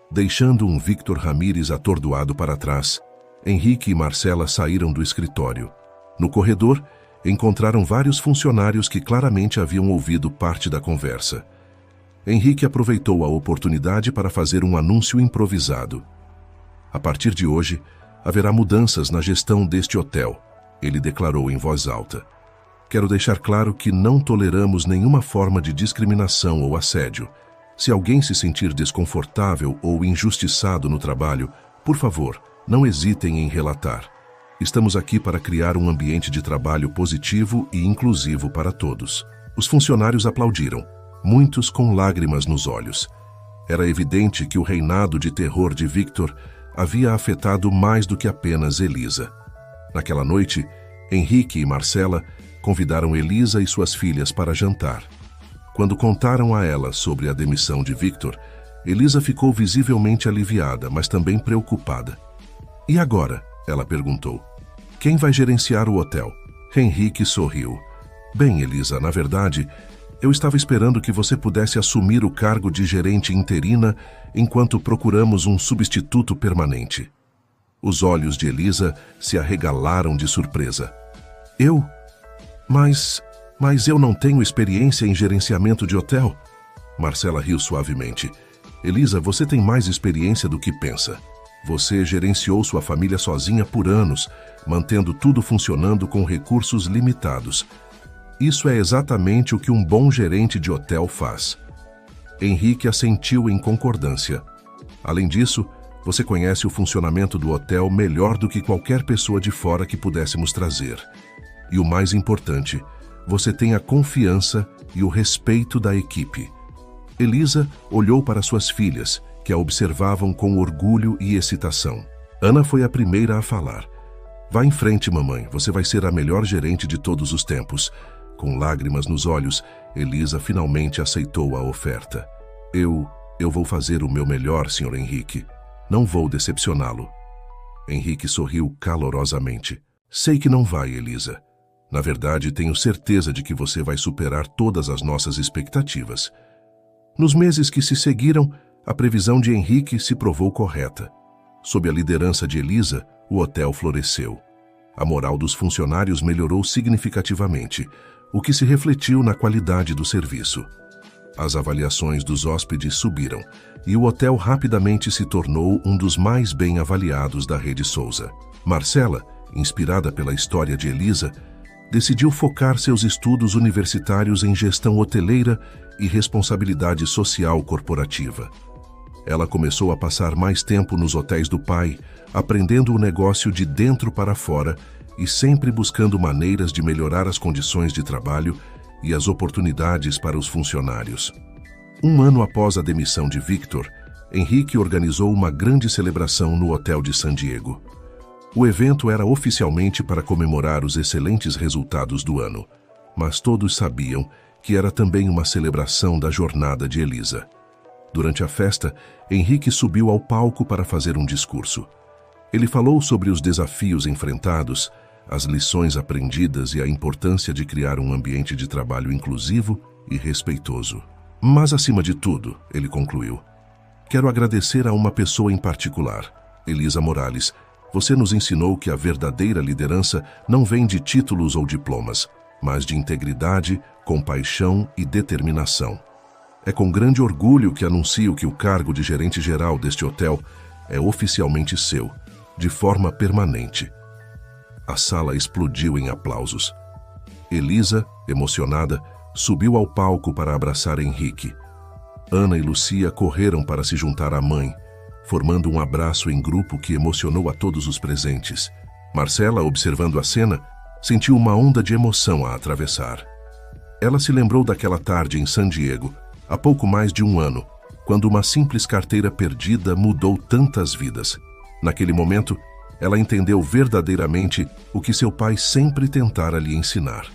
Deixando um Victor Ramírez atordoado para trás, Henrique e Marcela saíram do escritório. No corredor, encontraram vários funcionários que claramente haviam ouvido parte da conversa. Henrique aproveitou a oportunidade para fazer um anúncio improvisado. A partir de hoje, haverá mudanças na gestão deste hotel, ele declarou em voz alta. Quero deixar claro que não toleramos nenhuma forma de discriminação ou assédio. Se alguém se sentir desconfortável ou injustiçado no trabalho, por favor, não hesitem em relatar. Estamos aqui para criar um ambiente de trabalho positivo e inclusivo para todos. Os funcionários aplaudiram, muitos com lágrimas nos olhos. Era evidente que o reinado de terror de Victor havia afetado mais do que apenas Elisa. Naquela noite, Henrique e Marcela convidaram Elisa e suas filhas para jantar. Quando contaram a ela sobre a demissão de Victor, Elisa ficou visivelmente aliviada, mas também preocupada. E agora? Ela perguntou. Quem vai gerenciar o hotel? Henrique sorriu. Bem, Elisa, na verdade, eu estava esperando que você pudesse assumir o cargo de gerente interina enquanto procuramos um substituto permanente. Os olhos de Elisa se arregalaram de surpresa. Eu? Mas eu não tenho experiência em gerenciamento de hotel? Marcela riu suavemente. Elisa, você tem mais experiência do que pensa. Você gerenciou sua família sozinha por anos, mantendo tudo funcionando com recursos limitados. Isso é exatamente o que um bom gerente de hotel faz. Henrique assentiu em concordância. Além disso, você conhece o funcionamento do hotel melhor do que qualquer pessoa de fora que pudéssemos trazer. E o mais importante, você tem a confiança e o respeito da equipe. Elisa olhou para suas filhas, que a observavam com orgulho e excitação. Ana foi a primeira a falar. Vá em frente, mamãe, você vai ser a melhor gerente de todos os tempos. Com lágrimas nos olhos, Elisa finalmente aceitou a oferta. Eu vou fazer o meu melhor, Sr. Henrique. Não vou decepcioná-lo. Henrique sorriu calorosamente. Sei que não vai, Elisa. Na verdade, tenho certeza de que você vai superar todas as nossas expectativas. Nos meses que se seguiram, a previsão de Henrique se provou correta. Sob a liderança de Elisa, o hotel floresceu. A moral dos funcionários melhorou significativamente, o que se refletiu na qualidade do serviço. As avaliações dos hóspedes subiram, e o hotel rapidamente se tornou um dos mais bem avaliados da rede Souza. Marcela, inspirada pela história de Elisa, decidiu focar seus estudos universitários em gestão hoteleira e responsabilidade social corporativa. Ela começou a passar mais tempo nos hotéis do pai, aprendendo o negócio de dentro para fora e sempre buscando maneiras de melhorar as condições de trabalho e as oportunidades para os funcionários. Um ano após a demissão de Victor, Henrique organizou uma grande celebração no hotel de San Diego. O evento era oficialmente para comemorar os excelentes resultados do ano, mas todos sabiam que era também uma celebração da jornada de Elisa. Durante a festa, Henrique subiu ao palco para fazer um discurso. Ele falou sobre os desafios enfrentados, as lições aprendidas e a importância de criar um ambiente de trabalho inclusivo e respeitoso. Mas, acima de tudo, ele concluiu, quero agradecer a uma pessoa em particular, Elisa Morales. Você nos ensinou que a verdadeira liderança não vem de títulos ou diplomas, mas de integridade, compaixão e determinação. É com grande orgulho que anuncio que o cargo de gerente-geral deste hotel é oficialmente seu, de forma permanente. A sala explodiu em aplausos. Elisa, emocionada, subiu ao palco para abraçar Henrique. Ana e Lucia correram para se juntar à mãe, formando um abraço em grupo que emocionou a todos os presentes. Marcela, observando a cena, sentiu uma onda de emoção a atravessar. Ela se lembrou daquela tarde em San Diego, há pouco mais de um ano, quando uma simples carteira perdida mudou tantas vidas. Naquele momento, ela entendeu verdadeiramente o que seu pai sempre tentara lhe ensinar: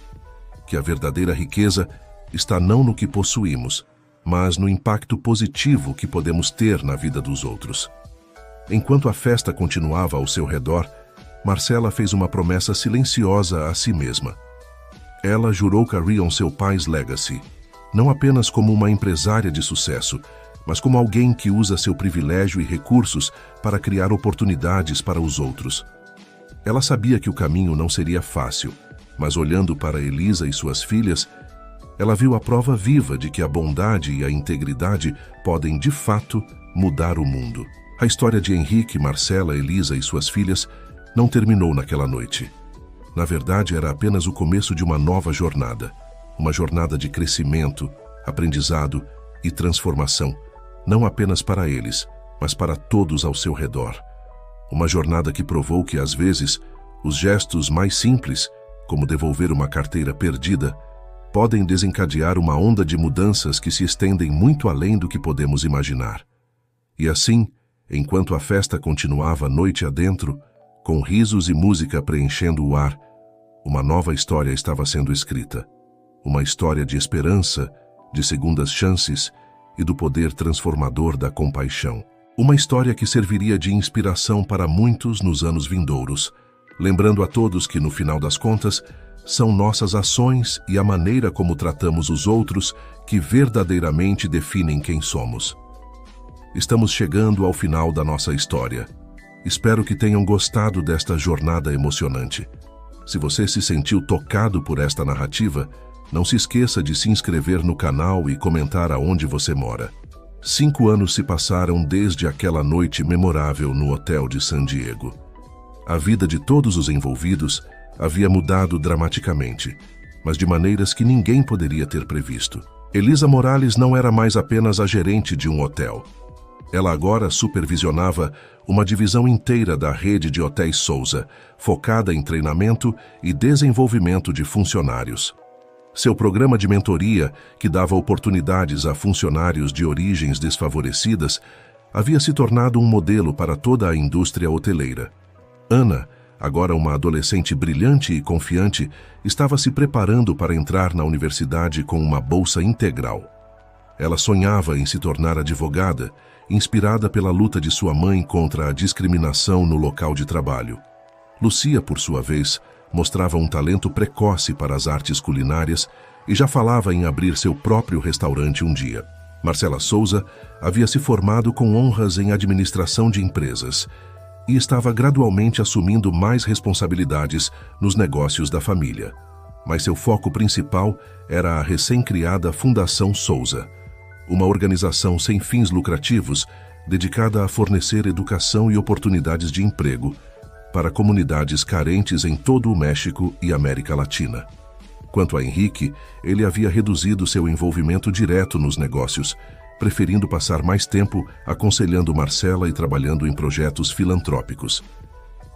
que a verdadeira riqueza está não no que possuímos, mas no impacto positivo que podemos ter na vida dos outros. Enquanto a festa continuava ao seu redor, Marcela fez uma promessa silenciosa a si mesma. Ela jurou carregar on seu pai's legacy, não apenas como uma empresária de sucesso, mas como alguém que usa seu privilégio e recursos para criar oportunidades para os outros. Ela sabia que o caminho não seria fácil, mas olhando para Elisa e suas filhas, ela viu a prova viva de que a bondade e a integridade podem, de fato, mudar o mundo. A história de Henrique, Marcela, Elisa e suas filhas não terminou naquela noite. Na verdade, era apenas o começo de uma nova jornada. Uma jornada de crescimento, aprendizado e transformação, não apenas para eles, mas para todos ao seu redor. Uma jornada que provou que, às vezes, os gestos mais simples, como devolver uma carteira perdida, podem desencadear uma onda de mudanças que se estendem muito além do que podemos imaginar. E assim, enquanto a festa continuava noite adentro, com risos e música preenchendo o ar, uma nova história estava sendo escrita. Uma história de esperança, de segundas chances e do poder transformador da compaixão. Uma história que serviria de inspiração para muitos nos anos vindouros, lembrando a todos que, no final das contas, são nossas ações e a maneira como tratamos os outros que verdadeiramente definem quem somos. Estamos chegando ao final da nossa história. Espero que tenham gostado desta jornada emocionante. Se você se sentiu tocado por esta narrativa, não se esqueça de se inscrever no canal e comentar aonde você mora. 5 anos se passaram desde aquela noite memorável no hotel de San Diego. A vida de todos os envolvidos havia mudado dramaticamente, mas de maneiras que ninguém poderia ter previsto. Elisa Morales não era mais apenas a gerente de um hotel. Ela agora supervisionava uma divisão inteira da rede de hotéis Souza, focada em treinamento e desenvolvimento de funcionários. Seu programa de mentoria, que dava oportunidades a funcionários de origens desfavorecidas, havia se tornado um modelo para toda a indústria hoteleira. Ana, agora uma adolescente brilhante e confiante, estava se preparando para entrar na universidade com uma bolsa integral. Ela sonhava em se tornar advogada, inspirada pela luta de sua mãe contra a discriminação no local de trabalho. Lucia, por sua vez, mostrava um talento precoce para as artes culinárias e já falava em abrir seu próprio restaurante um dia. Marcela Souza havia se formado com honras em administração de empresas e estava gradualmente assumindo mais responsabilidades nos negócios da família. Mas seu foco principal era a recém-criada Fundação Souza, uma organização sem fins lucrativos dedicada a fornecer educação e oportunidades de emprego para comunidades carentes em todo o México e América Latina. Quanto a Henrique, ele havia reduzido seu envolvimento direto nos negócios, preferindo passar mais tempo aconselhando Marcela e trabalhando em projetos filantrópicos.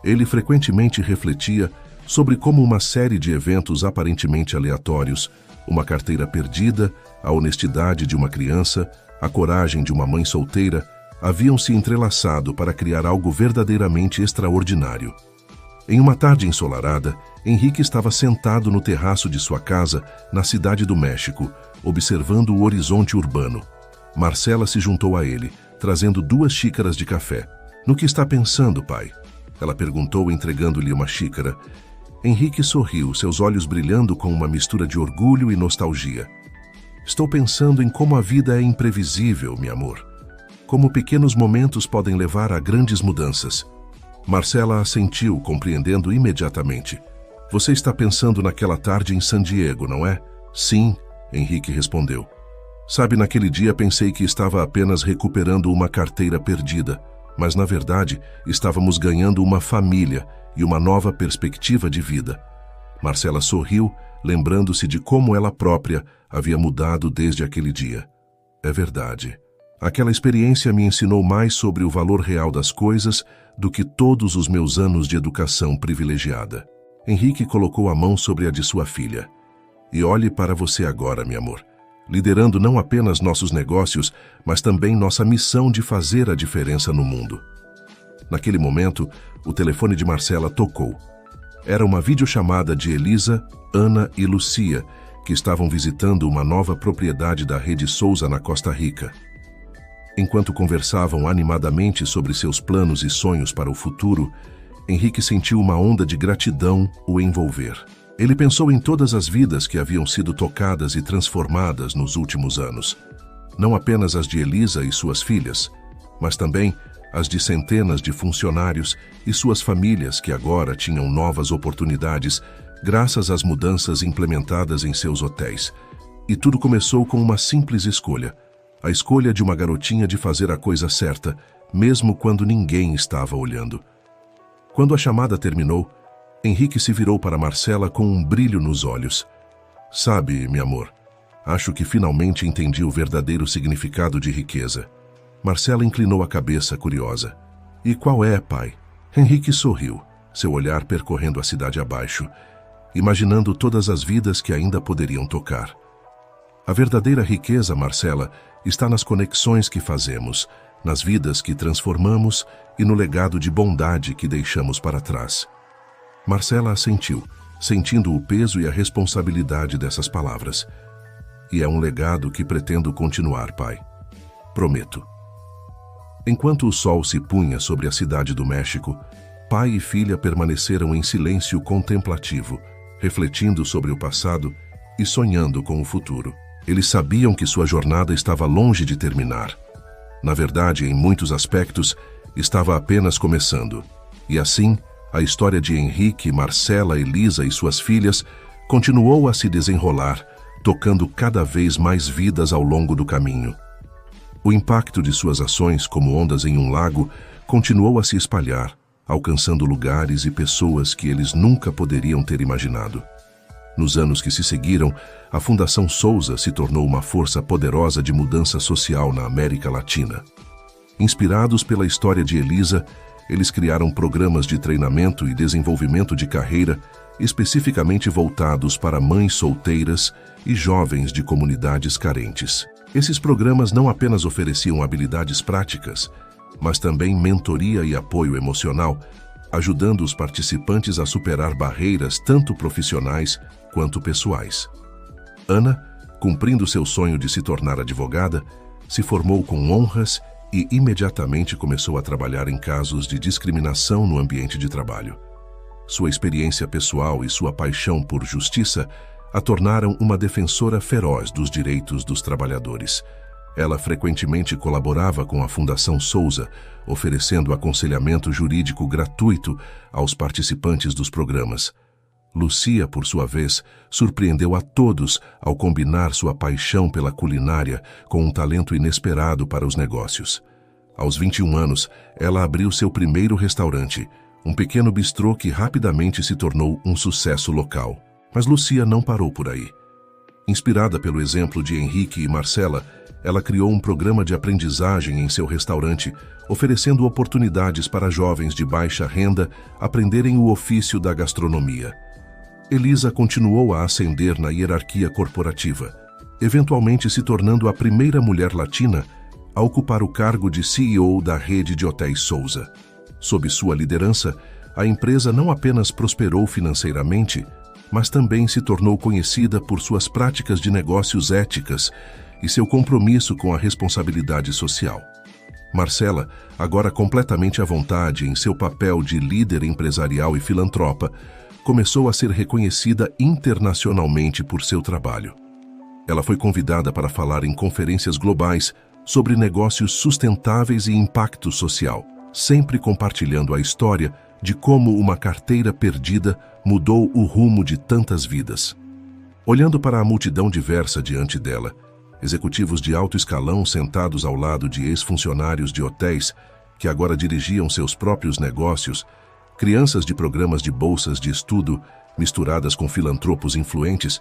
Ele frequentemente refletia sobre como uma série de eventos aparentemente aleatórios, uma carteira perdida, a honestidade de uma criança, a coragem de uma mãe solteira, haviam se entrelaçado para criar algo verdadeiramente extraordinário. Em uma tarde ensolarada, Henrique estava sentado no terraço de sua casa, na cidade do México, observando o horizonte urbano. Marcela se juntou a ele, trazendo 2 xícaras de café. "No que está pensando, pai?" ela perguntou, entregando-lhe uma xícara. Henrique sorriu, seus olhos brilhando com uma mistura de orgulho e nostalgia. "Estou pensando em como a vida é imprevisível, meu amor. Como pequenos momentos podem levar a grandes mudanças." Marcela assentiu, compreendendo imediatamente. "Você está pensando naquela tarde em San Diego, não é?" "Sim", Henrique respondeu. "Sabe, naquele dia pensei que estava apenas recuperando uma carteira perdida, mas na verdade estávamos ganhando uma família e uma nova perspectiva de vida." Marcela sorriu, lembrando-se de como ela própria havia mudado desde aquele dia. "É verdade. Aquela experiência me ensinou mais sobre o valor real das coisas do que todos os meus anos de educação privilegiada." Henrique colocou a mão sobre a de sua filha. "E olhe para você agora, meu amor, liderando não apenas nossos negócios, mas também nossa missão de fazer a diferença no mundo." Naquele momento, o telefone de Marcela tocou. Era uma videochamada de Elisa, Ana e Lucia, que estavam visitando uma nova propriedade da Rede Souza na Costa Rica. Enquanto conversavam animadamente sobre seus planos e sonhos para o futuro, Henrique sentiu uma onda de gratidão o envolver. Ele pensou em todas as vidas que haviam sido tocadas e transformadas nos últimos anos. Não apenas as de Elisa e suas filhas, mas também as de centenas de funcionários e suas famílias que agora tinham novas oportunidades graças às mudanças implementadas em seus hotéis. E tudo começou com uma simples escolha: a escolha de uma garotinha de fazer a coisa certa, mesmo quando ninguém estava olhando. Quando a chamada terminou, Henrique se virou para Marcela com um brilho nos olhos. "Sabe, meu amor, acho que finalmente entendi o verdadeiro significado de riqueza." Marcela inclinou a cabeça, curiosa. "E qual é, pai?" Henrique sorriu, seu olhar percorrendo a cidade abaixo, imaginando todas as vidas que ainda poderiam tocar. "A verdadeira riqueza, Marcela, está nas conexões que fazemos, nas vidas que transformamos e no legado de bondade que deixamos para trás." Marcela assentiu, sentindo o peso e a responsabilidade dessas palavras. "E é um legado que pretendo continuar, pai. Prometo." Enquanto o sol se punha sobre a cidade do México, pai e filha permaneceram em silêncio contemplativo, refletindo sobre o passado e sonhando com o futuro. Eles sabiam que sua jornada estava longe de terminar. Na verdade, em muitos aspectos, estava apenas começando. E assim, a história de Henrique, Marcela, Elisa e suas filhas continuou a se desenrolar, tocando cada vez mais vidas ao longo do caminho. O impacto de suas ações, como ondas em um lago, continuou a se espalhar, alcançando lugares e pessoas que eles nunca poderiam ter imaginado. Nos anos que se seguiram, a Fundação Souza se tornou uma força poderosa de mudança social na América Latina. Inspirados pela história de Elisa, eles criaram programas de treinamento e desenvolvimento de carreira especificamente voltados para mães solteiras e jovens de comunidades carentes. Esses programas não apenas ofereciam habilidades práticas, mas também mentoria e apoio emocional, ajudando os participantes a superar barreiras tanto profissionais quanto pessoais. Ana, cumprindo seu sonho de se tornar advogada, se formou com honras e imediatamente começou a trabalhar em casos de discriminação no ambiente de trabalho. Sua experiência pessoal e sua paixão por justiça a tornaram uma defensora feroz dos direitos dos trabalhadores. Ela frequentemente colaborava com a Fundação Souza, oferecendo aconselhamento jurídico gratuito aos participantes dos programas. Lucia, por sua vez, surpreendeu a todos ao combinar sua paixão pela culinária com um talento inesperado para os negócios. Aos 21 anos, ela abriu seu primeiro restaurante, um pequeno bistrô que rapidamente se tornou um sucesso local. Mas Lucia não parou por aí. Inspirada pelo exemplo de Henrique e Marcela, ela criou um programa de aprendizagem em seu restaurante, oferecendo oportunidades para jovens de baixa renda aprenderem o ofício da gastronomia. Elisa continuou a ascender na hierarquia corporativa, eventualmente se tornando a primeira mulher latina a ocupar o cargo de CEO da rede de hotéis Souza. Sob sua liderança, a empresa não apenas prosperou financeiramente, mas também se tornou conhecida por suas práticas de negócios éticas e seu compromisso com a responsabilidade social. Marcela, agora completamente à vontade em seu papel de líder empresarial e filantropa, começou a ser reconhecida internacionalmente por seu trabalho. Ela foi convidada para falar em conferências globais sobre negócios sustentáveis e impacto social, sempre compartilhando a história de como uma carteira perdida mudou o rumo de tantas vidas. Olhando para a multidão diversa diante dela, executivos de alto escalão sentados ao lado de ex-funcionários de hotéis que agora dirigiam seus próprios negócios, crianças de programas de bolsas de estudo misturadas com filantropos influentes,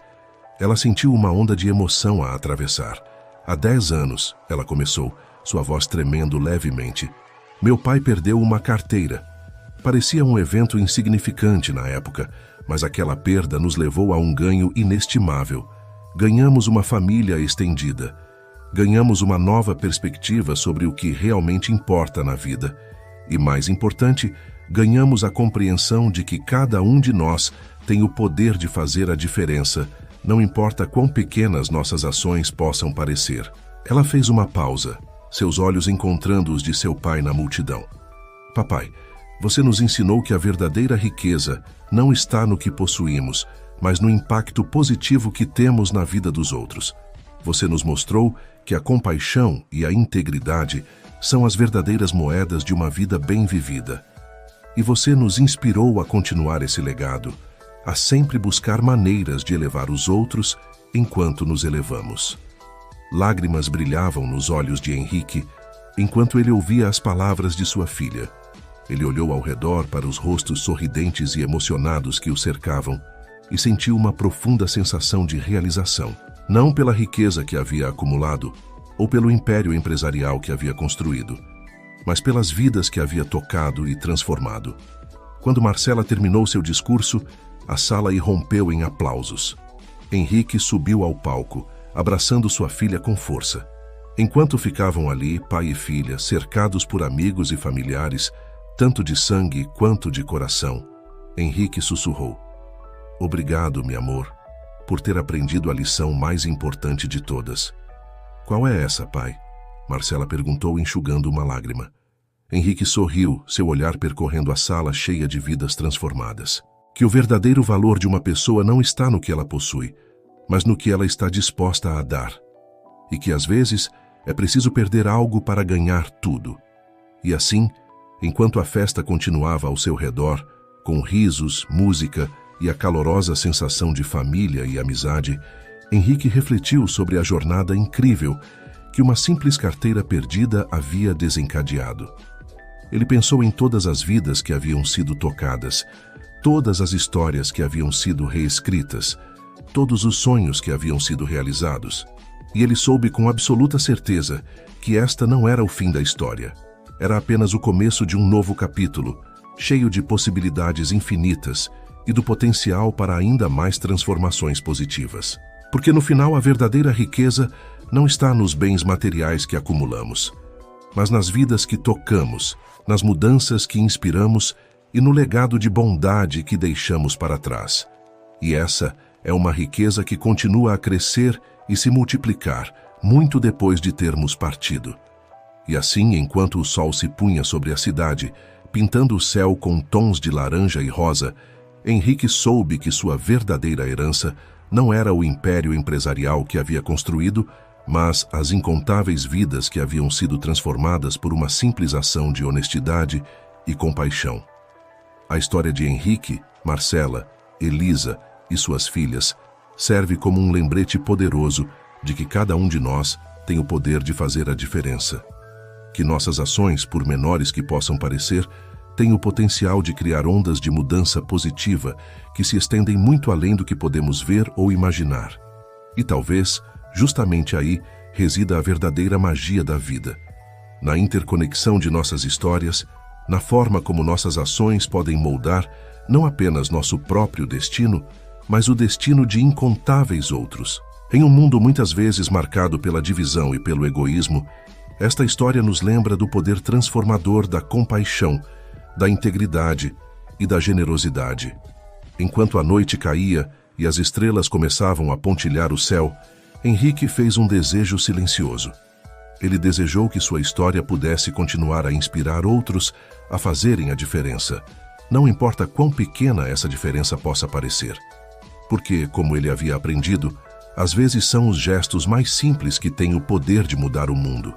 ela sentiu uma onda de emoção a atravessar. Há 10 anos, ela começou, sua voz tremendo levemente. Meu pai perdeu uma carteira. Parecia um evento insignificante na época, mas aquela perda nos levou a um ganho inestimável. Ganhamos uma família estendida. Ganhamos uma nova perspectiva sobre o que realmente importa na vida. E mais importante, ganhamos a compreensão de que cada um de nós tem o poder de fazer a diferença, não importa quão pequenas nossas ações possam parecer. Ela fez uma pausa, seus olhos encontrando os de seu pai na multidão. Papai, você nos ensinou que a verdadeira riqueza não está no que possuímos, mas no impacto positivo que temos na vida dos outros. Você nos mostrou que a compaixão e a integridade são as verdadeiras moedas de uma vida bem vivida. E você nos inspirou a continuar esse legado, a sempre buscar maneiras de elevar os outros enquanto nos elevamos. Lágrimas brilhavam nos olhos de Henrique enquanto ele ouvia as palavras de sua filha. Ele olhou ao redor para os rostos sorridentes e emocionados que o cercavam e sentiu uma profunda sensação de realização, não pela riqueza que havia acumulado ou pelo império empresarial que havia construído, mas pelas vidas que havia tocado e transformado. Quando Marcela terminou seu discurso, a sala irrompeu em aplausos. Henrique subiu ao palco, abraçando sua filha com força. Enquanto ficavam ali, pai e filha, cercados por amigos e familiares, tanto de sangue quanto de coração, Henrique sussurrou: "Obrigado, meu amor, por ter aprendido a lição mais importante de todas." "Qual é essa, pai?" Marcela perguntou, enxugando uma lágrima. Henrique sorriu, seu olhar percorrendo a sala cheia de vidas transformadas. Que o verdadeiro valor de uma pessoa não está no que ela possui, mas no que ela está disposta a dar. E que às vezes é preciso perder algo para ganhar tudo. E assim, enquanto a festa continuava ao seu redor, com risos, música e a calorosa sensação de família e amizade, Henrique refletiu sobre a jornada incrível que uma simples carteira perdida havia desencadeado. Ele pensou em todas as vidas que haviam sido tocadas, todas as histórias que haviam sido reescritas, todos os sonhos que haviam sido realizados. E ele soube com absoluta certeza que esta não era o fim da história. Era apenas o começo de um novo capítulo, cheio de possibilidades infinitas e do potencial para ainda mais transformações positivas. Porque no final a verdadeira riqueza não está nos bens materiais que acumulamos, mas nas vidas que tocamos, nas mudanças que inspiramos e no legado de bondade que deixamos para trás. E essa é uma riqueza que continua a crescer e se multiplicar muito depois de termos partido. E assim, enquanto o sol se punha sobre a cidade, pintando o céu com tons de laranja e rosa, Henrique soube que sua verdadeira herança não era o império empresarial que havia construído, mas as incontáveis vidas que haviam sido transformadas por uma simples ação de honestidade e compaixão. A história de Henrique, Marcela, Elisa e suas filhas serve como um lembrete poderoso de que cada um de nós tem o poder de fazer a diferença. Que nossas ações, por menores que possam parecer, têm o potencial de criar ondas de mudança positiva que se estendem muito além do que podemos ver ou imaginar. E talvez, justamente aí, resida a verdadeira magia da vida. Na interconexão de nossas histórias, na forma como nossas ações podem moldar não apenas nosso próprio destino, mas o destino de incontáveis outros. Em um mundo muitas vezes marcado pela divisão e pelo egoísmo, esta história nos lembra do poder transformador da compaixão, da integridade e da generosidade. Enquanto a noite caía e as estrelas começavam a pontilhar o céu, Henrique fez um desejo silencioso. Ele desejou que sua história pudesse continuar a inspirar outros a fazerem a diferença, não importa quão pequena essa diferença possa parecer. Porque, como ele havia aprendido, às vezes são os gestos mais simples que têm o poder de mudar o mundo.